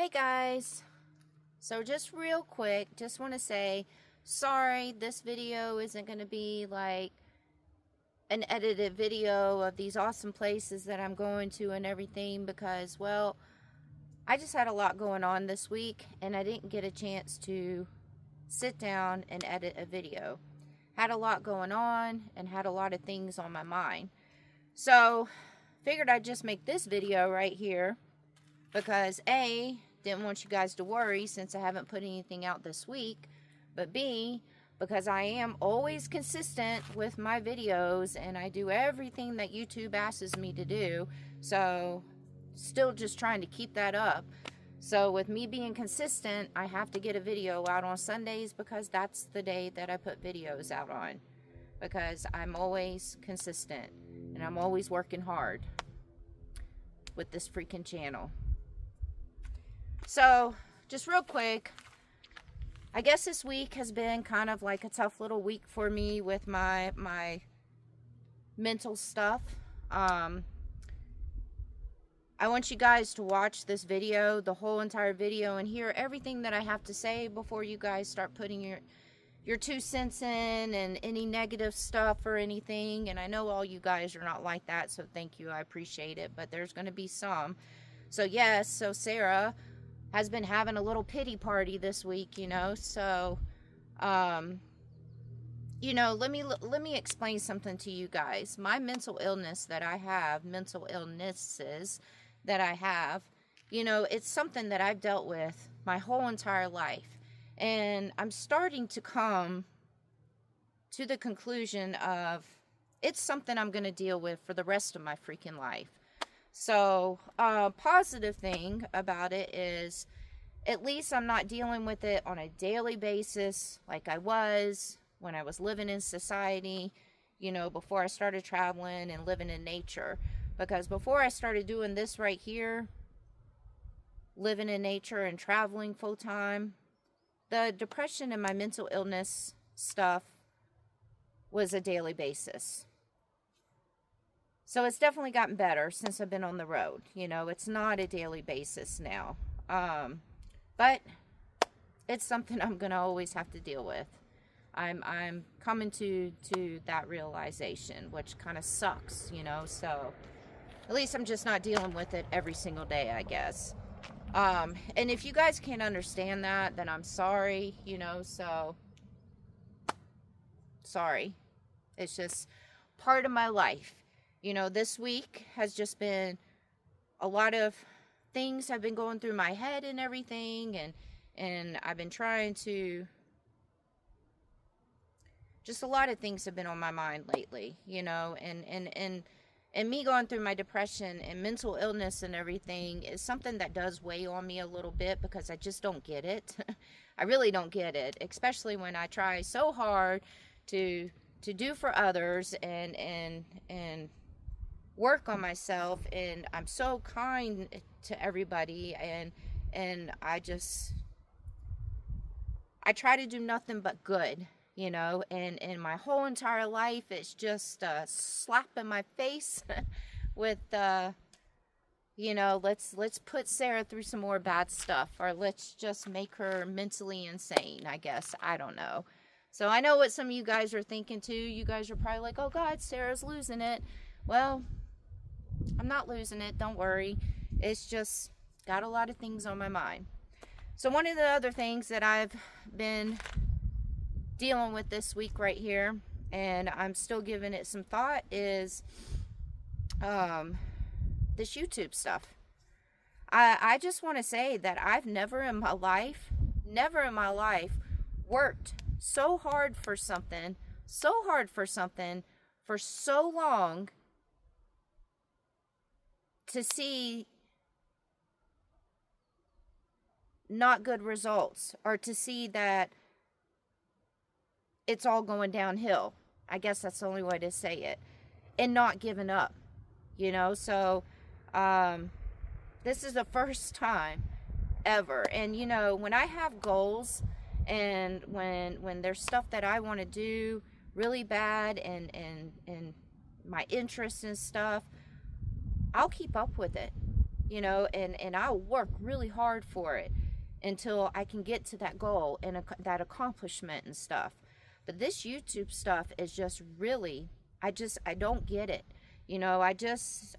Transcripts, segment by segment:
Hey guys, so just real quick, just want to say sorry this video isn't going to be like an edited video of these awesome places that I'm going to and everything because, well, I just had a lot going on this week and I didn't get a chance to sit down and edit a video. Had a lot going on and had a lot of things on my mind. So, figured I'd just make this video right here because A, didn't want you guys to worry since I haven't put anything out this week, but B, because I am always consistent with my videos and I do everything that YouTube asks me to do, so still just trying to keep that up. So with me being consistent, I have to get a video out on Sundays because that's the day that I put videos out on, because I'm always consistent and I'm always working hard with this freaking channel. So, just real quick, I guess this week has been kind of like a tough little week for me with my mental stuff. I want you guys to watch this video, the whole entire video, and hear everything that I have to say before you guys start putting your 2 cents in and any negative stuff or anything. And I know all you guys are not like that, so thank you, I appreciate it, but there's going to be some. So yes, so Sarah has been having a little pity party this week, you know, so, you know, let me explain something to you guys. My mental illness that I have, mental illnesses that I have, you know, it's something that I've dealt with my whole entire life, and I'm starting to come to the conclusion of it's something I'm going to deal with for the rest of my freaking life. So, positive thing about it is at least I'm not dealing with it on a daily basis like I was when I was living in society, you know, before I started traveling and living in nature. Because before I started doing this right here, living in nature and traveling full time, the depression and my mental illness stuff was a daily basis. So it's definitely gotten better since I've been on the road. You know, it's not a daily basis now. But it's something I'm going to always have to deal with. I'm coming to that realization, which kind of sucks, you know. So at least I'm just not dealing with it every single day, I guess. And if you guys can't understand that, then I'm sorry, you know, so sorry. It's just part of my life. You know, this week has just been a lot of things have been going through my head and everything, and I've been trying to, just a lot of things have been on my mind lately, you know, and me going through my depression and mental illness and everything is something that does weigh on me a little bit because I just don't get it. I really don't get it, especially when I try so hard to do for others and work on myself, and I'm so kind to everybody, and I try to do nothing but good, you know, and my whole entire life it's just a slap in my face with you know, let's put Sarah through some more bad stuff, or let's just make her mentally insane, I guess. I don't know. So I know what some of you guys are thinking too. You guys are probably like, oh God, Sarah's losing it. Well, I'm not losing it, don't worry. It's just got a lot of things on my mind. So one of the other things that I've been dealing with this week right here, and I'm still giving it some thought, is this YouTube stuff. I just want to say that I've never in my life worked so hard for something for so long to see not good results, or to see that it's all going downhill. I guess that's the only way to say it. And not giving up, you know. So this is the first time ever. And you know, when I have goals and when there's stuff that I want to do really bad and my interests and stuff, I'll keep up with it. you know, and I'll work really hard for it until I can get to that goal and that accomplishment and stuff. But this YouTube stuff is just really, I don't get it. You know, I just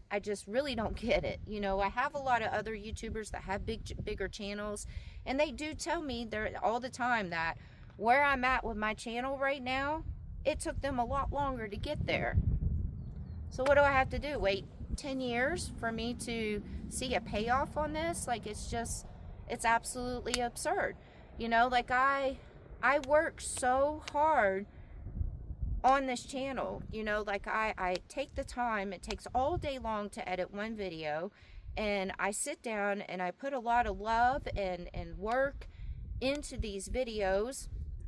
really don't get it. You know, I have a lot of other YouTubers that have bigger channels, and they do tell me all the time that where I'm at with my channel right now, it took them a lot longer to get there. So what do I have to do? Wait 10 years for me to see a payoff on this? Like, it's absolutely absurd. You know, like I work so hard on this channel, you know, like I take the time. It takes all day long to edit one video, and I sit down and I put a lot of love and work into these videos.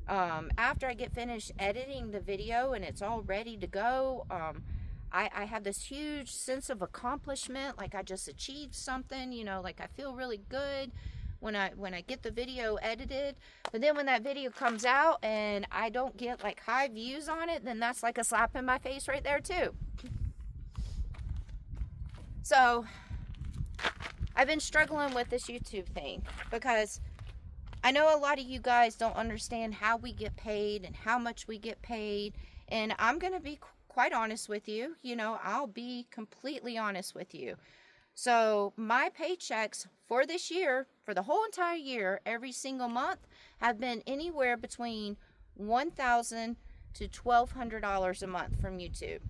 After I get finished editing the video and it's all ready to go, I have this huge sense of accomplishment, like I just achieved something, you know, like I feel really good when I get the video edited. But then when that video comes out and I don't get like high views on it, then that's like a slap in my face right there too. So I've been struggling with this YouTube thing because I know a lot of you guys don't understand how we get paid and how much we get paid. And I'm going to be quite honest with you. You know, I'll be completely honest with you. So my paychecks for this year, for the whole entire year, every single month, have been anywhere between $1,000 to $1,200 a month from YouTube.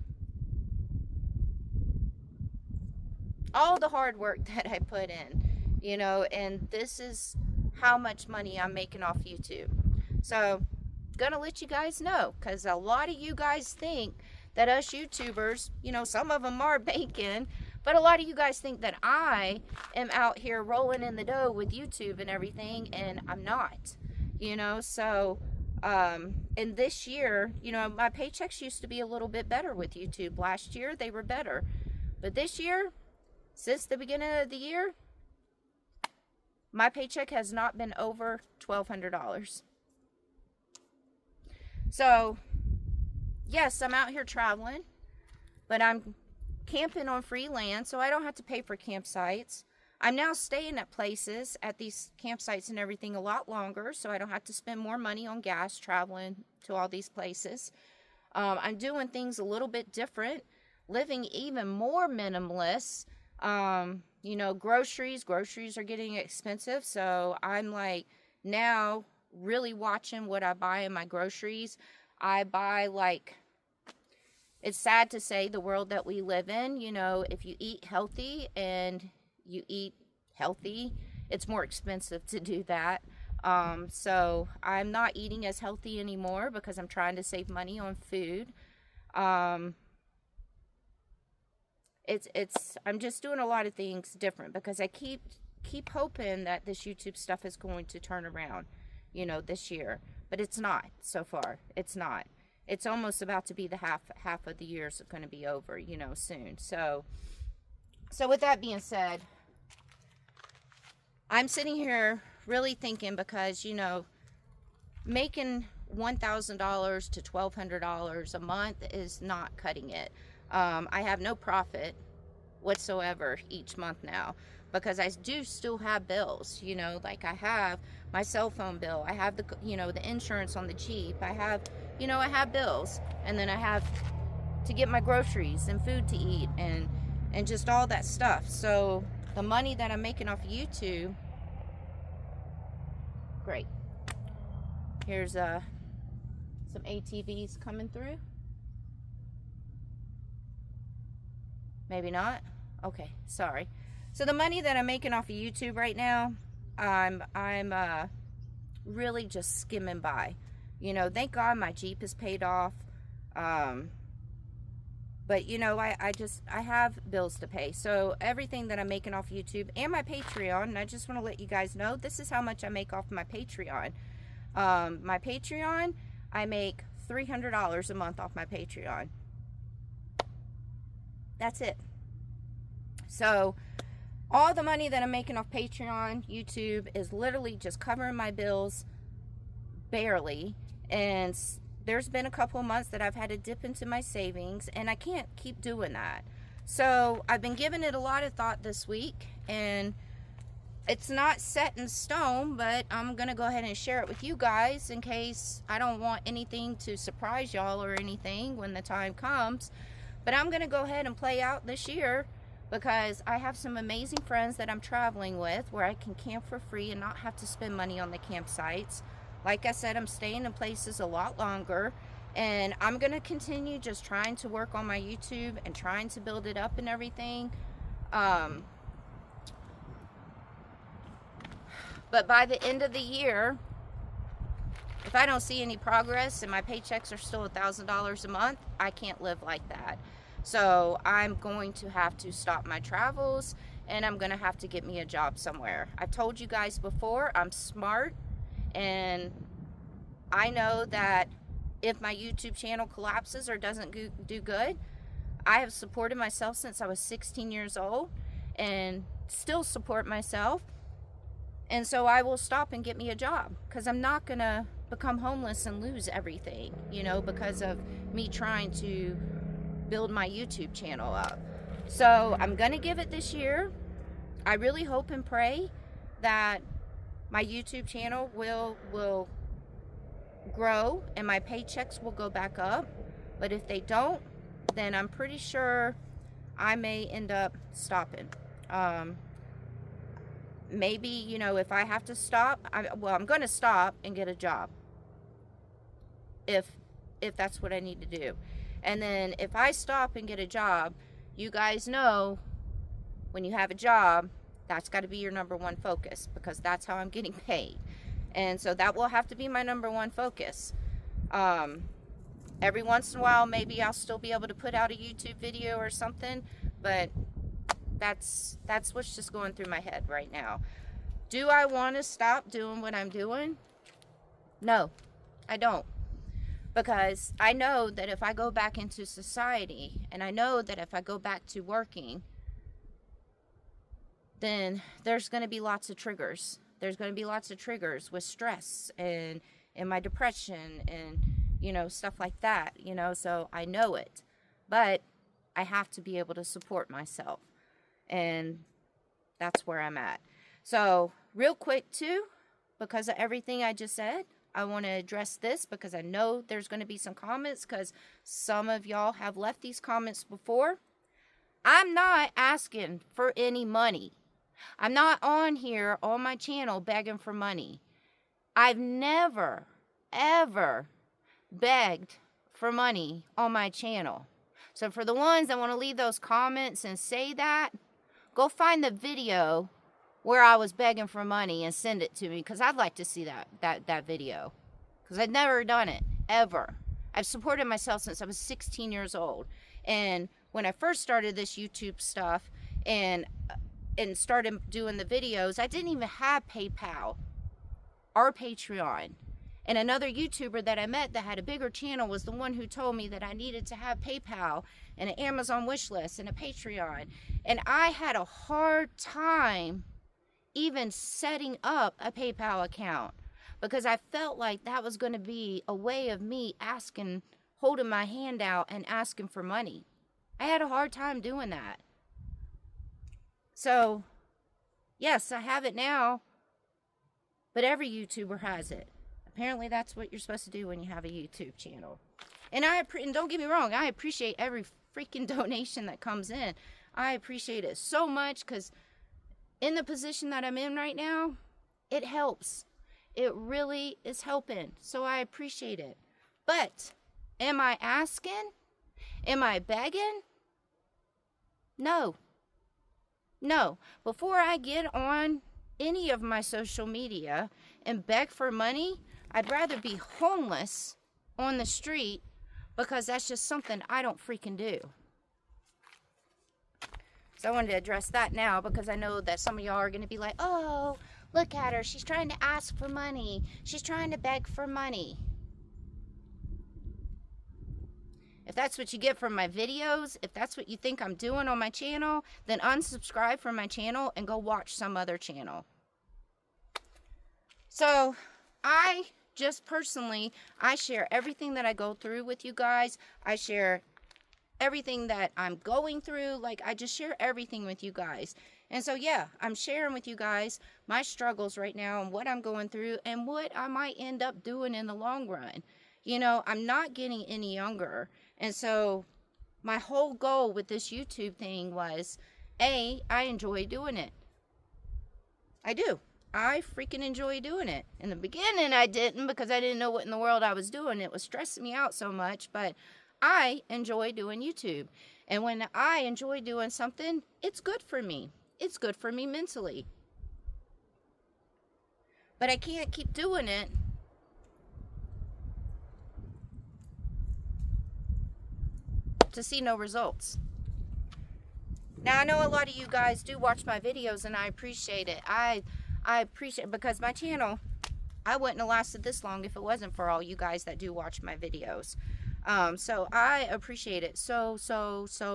All the hard work that I put in, you know, and this is how much money I'm making off YouTube. So, gonna let you guys know, because a lot of you guys think that us YouTubers, you know, some of them are banking, but a lot of you guys think that I am out here rolling in the dough with YouTube and everything, and I'm not, you know. So, and this year, you know, my paychecks used to be a little bit better with YouTube. Last year, they were better. But this year, since the beginning of the year, my paycheck has not been over $1,200. So, yes, I'm out here traveling, but I'm camping on free land, so I don't have to pay for campsites. I'm now staying at places, at these campsites and everything, a lot longer, so I don't have to spend more money on gas traveling to all these places. I'm doing things a little bit different, living even more minimalist. You know, groceries are getting expensive, so I'm like now really watching what I buy in my groceries. I buy, like, it's sad to say, the world that we live in, you know, if you eat healthy and you eat healthy, it's more expensive to do that. So I'm not eating as healthy anymore because I'm trying to save money on food. I'm just doing a lot of things different because I keep hoping that this YouTube stuff is going to turn around, you know, this year. But it's not so far. It's not. It's almost about to be the half of the year is going to be over, you know, soon. So with that being said, I'm sitting here really thinking because, you know, making $1,000 to $1,200 a month is not cutting it. I have no profit whatsoever each month now because I do still have bills, you know, like I have my cell phone bill, I have the, you know, the insurance on the Jeep, I have, you know, I have bills, and then I have to get my groceries and food to eat and just all that stuff. So the money that I'm making off of YouTube, great. Here's some ATVs coming through. Maybe not. Okay, sorry. So the money that I'm making off of YouTube right now, I'm really just skimming by. You know, thank God my Jeep is paid off. But you know, I have bills to pay. So everything that I'm making off YouTube and my Patreon, and I just want to let you guys know, this is how much I make off my Patreon. My Patreon, I make $300 a month off my Patreon. That's it. So all the money that I'm making off Patreon, YouTube, is literally just covering my bills barely. And there's been a couple of months that I've had to dip into my savings, and I can't keep doing that. So I've been giving it a lot of thought this week, and it's not set in stone, but I'm going to go ahead and share it with you guys in case I don't want anything to surprise y'all or anything when the time comes. But I'm going to go ahead and play out this year because I have some amazing friends that I'm traveling with where I can camp for free and not have to spend money on the campsites. Like I said, I'm staying in places a lot longer, and I'm going to continue just trying to work on my YouTube and trying to build it up and everything. But by the end of the year, if I don't see any progress and my paychecks are still $1,000 a month, I can't live like that. So I'm going to have to stop my travels, and I'm going to have to get me a job somewhere. I've told you guys before, I'm smart, and I know that if my YouTube channel collapses or doesn't do good, I have supported myself since I was 16 years old and still support myself. And so I will stop and get me a job because I'm not going to become homeless and lose everything, you know, because of me trying to build my YouTube channel up. So I'm going to give it this year. I really hope and pray that my YouTube channel will grow and my paychecks will go back up. But if they don't, then I'm pretty sure I may end up stopping. Maybe, you know, if I have to stop, I'm going to stop and get a job. If that's what I need to do. And then if I stop and get a job, you guys know when you have a job, that's got to be your number one focus because that's how I'm getting paid. And so that will have to be my number one focus. Every once in a while, maybe I'll still be able to put out a YouTube video or something, but that's what's just going through my head right now. Do I want to stop doing what I'm doing? No, I don't. Because I know that if I go back into society, and I know that if I go back to working, then there's going to be lots of triggers. There's going to be lots of triggers with stress and my depression and, you know, stuff like that, you know, so I know it. But I have to be able to support myself. And that's where I'm at. So real quick too, because of everything I just said, I want to address this because I know there's going to be some comments because some of y'all have left these comments before. I'm not asking for any money. I'm not on here on my channel begging for money. I've never, ever begged for money on my channel. So for the ones that want to leave those comments and say that, go find the video where I was begging for money and send it to me because I'd like to see that video because I've never done it, ever. I've supported myself since I was 16 years old. And when I first started this YouTube stuff and started doing the videos, I didn't even have PayPal or Patreon. And another YouTuber that I met that had a bigger channel was the one who told me that I needed to have PayPal and an Amazon wish list and a Patreon. And I had a hard time even setting up a PayPal account because I felt like that was going to be a way of me holding my hand out and asking for money. I had a hard time doing that. So, yes, I have it now, but every YouTuber has it. Apparently, that's what you're supposed to do when you have a YouTube channel. And don't get me wrong, I appreciate every freaking donation that comes in. I appreciate it so much because in the position that I'm in right now, it helps. It really is helping. So I appreciate it. But am I asking? Am I begging? No. No. Before I get on any of my social media and beg for money, I'd rather be homeless on the street because that's just something I don't freaking do. So I wanted to address that now because I know that some of y'all are going to be like, oh, look at her. She's trying to ask for money. She's trying to beg for money. If that's what you get from my videos, if that's what you think I'm doing on my channel, then unsubscribe from my channel and go watch some other channel. So I just personally, I share everything that I go through with you guys. I share everything that I'm going through. Like, I just share everything with you guys. And so, yeah, I'm sharing with you guys my struggles right now and what I'm going through and what I might end up doing in the long run. You know, I'm not getting any younger. And so my whole goal with this YouTube thing was, I enjoy doing it. I do. I freaking enjoy doing it. In the beginning, I didn't, because I didn't know what in the world I was doing. It was stressing me out so much, but I enjoy doing YouTube. And when I enjoy doing something, it's good for me. It's good for me mentally. But I can't keep doing it to see no results. Now, I know a lot of you guys do watch my videos, and I appreciate it. I appreciate it, because my channel, I wouldn't have lasted this long if it wasn't for all you guys that do watch my videos. So I appreciate it so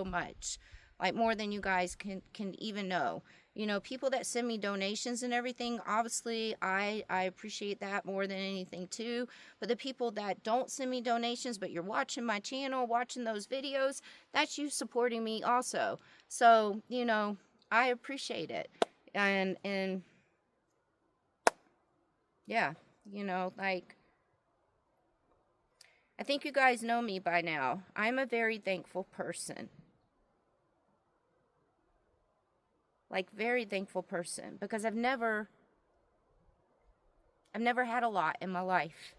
much. Like, more than you guys can even know. You know, people that send me donations and everything, obviously, I appreciate that more than anything too. But the people that don't send me donations, but you're watching my channel, watching those videos, that's you supporting me also. So, you know, I appreciate it. And yeah, you know, like, I think you guys know me by now. I'm a very thankful person. Like, very thankful person, because I've never had a lot in my life.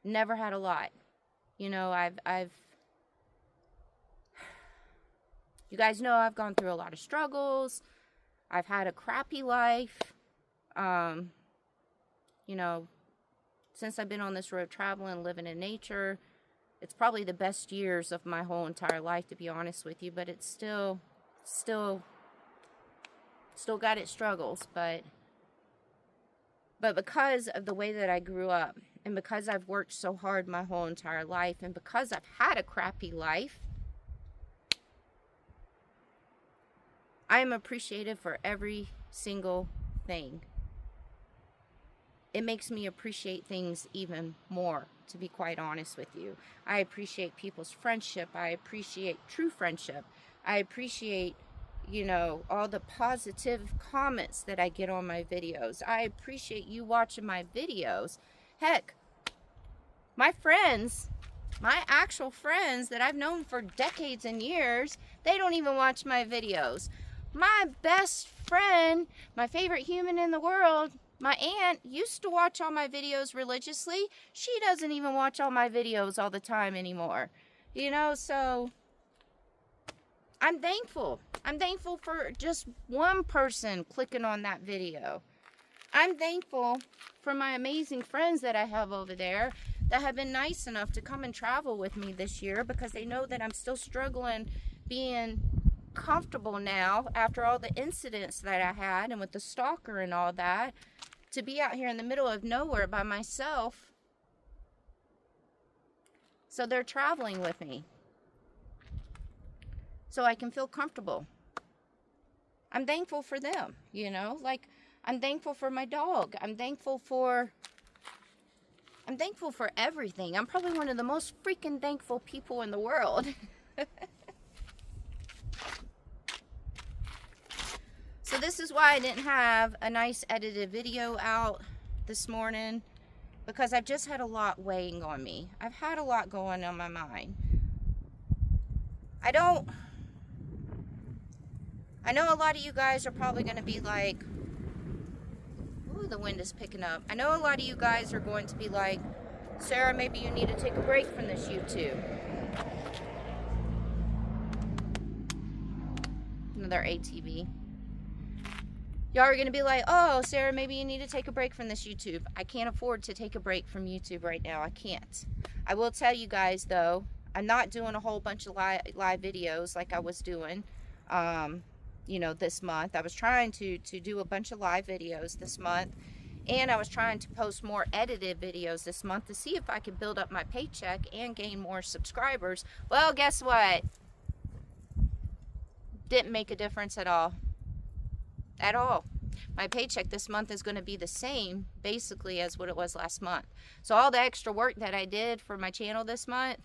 Never had a lot. You know, you guys know I've gone through a lot of struggles. I've had a crappy life. You know, since I've been on this road traveling, living in nature, it's probably the best years of my whole entire life, to be honest with you, but it's still got its struggles, but because of the way that I grew up, and because I've worked so hard my whole entire life, and because I've had a crappy life, I am appreciative for every single thing. It makes me appreciate things even more, to be quite honest with you. I appreciate people's friendship. I appreciate true friendship. I appreciate, you know, all the positive comments that I get on my videos. I appreciate you watching my videos. Heck, my friends, my actual friends that I've known for decades and years, they don't even watch my videos. My best friend, my favorite human in the world, my aunt, used to watch all my videos religiously. She doesn't even watch all my videos all the time anymore. You know, so I'm thankful. I'm thankful for just one person clicking on that video. I'm thankful for my amazing friends that I have over there that have been nice enough to come and travel with me this year, because they know that I'm still struggling being comfortable now after all the incidents that I had, and with the stalker and all that, to be out here in the middle of nowhere by myself. So they're traveling with me, so I can feel comfortable. I'm thankful for them, you know, like, I'm thankful for my dog. I'm thankful for everything. I'm probably one of the most freaking thankful people in the world. So this is why I didn't have a nice edited video out this morning, because I've just had a lot weighing on me. I've had a lot going on my mind. I know a lot of you guys are probably going to be like, ooh, the wind is picking up. I know a lot of you guys are going to be like, Sarah, maybe you need to take a break from this YouTube. Another ATV. Y'all are going to be like, oh, Sarah, maybe you need to take a break from this YouTube. I can't afford to take a break from YouTube right now. I can't. I will tell you guys, though, I'm not doing a whole bunch of live videos like I was doing, you know, this month. I was trying to do a bunch of live videos this month, and I was trying to post more edited videos this month to see if I could build up my paycheck and gain more subscribers. Well, guess what? Didn't make a difference at all. At all. My paycheck this month is going to be the same basically as what it was last month. So all the extra work that I did for my channel this month,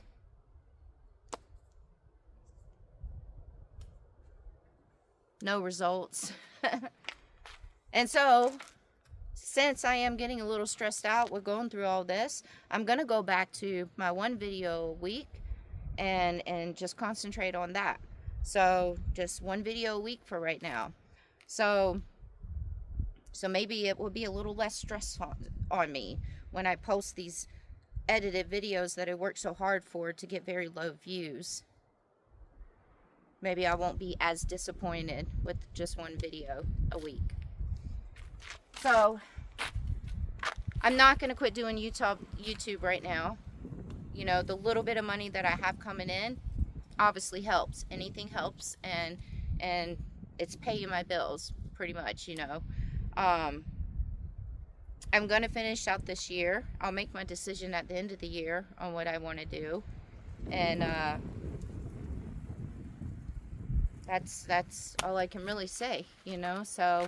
no results. And so, since I am getting a little stressed out with going through all this, I'm going to go back to my 1 video a week and just concentrate on that. So, just 1 video a week for right now. So maybe it will be a little less stress on me when I post these edited videos that I work so hard for to get very low views. Maybe I won't be as disappointed with just 1 video a week. So, I'm not going to quit doing YouTube right now. You know, the little bit of money that I have coming in obviously helps. Anything helps, and it's paying my bills pretty much, you know. I'm going to finish out this year. I'll make my decision at the end of the year on what I want to do. And that's all I can really say, you know. So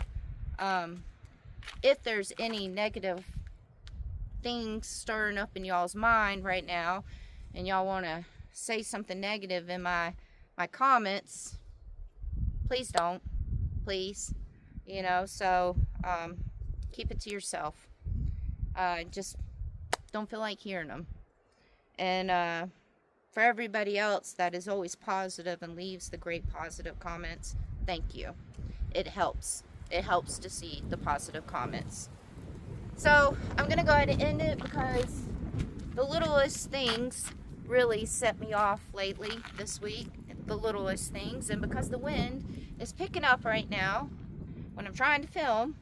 if there's any negative things stirring up in y'all's mind right now, and y'all want to say something negative in my comments, please don't. Please. You know, so keep it to yourself. Just don't feel like hearing them. And for everybody else that is always positive and leaves the great positive comments, thank you. It helps. It helps to see the positive comments. So I'm going to go ahead and end it because the littlest things really set me off lately this week. The littlest things. And because the wind is picking up right now, when I'm trying to film,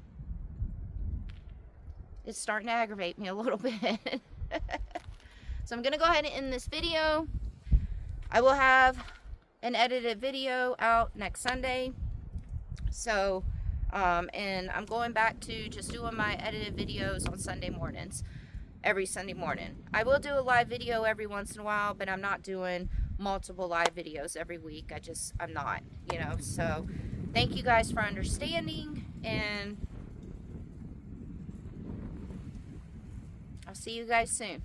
it's starting to aggravate me a little bit. So I'm going to go ahead and end this video. I will have an edited video out next Sunday. So, and I'm going back to just doing my edited videos on Sunday mornings. Every Sunday morning. I will do a live video every once in a while, but I'm not doing multiple live videos every week. I'm not, you know. So, thank you guys for understanding, and I'll see you guys soon.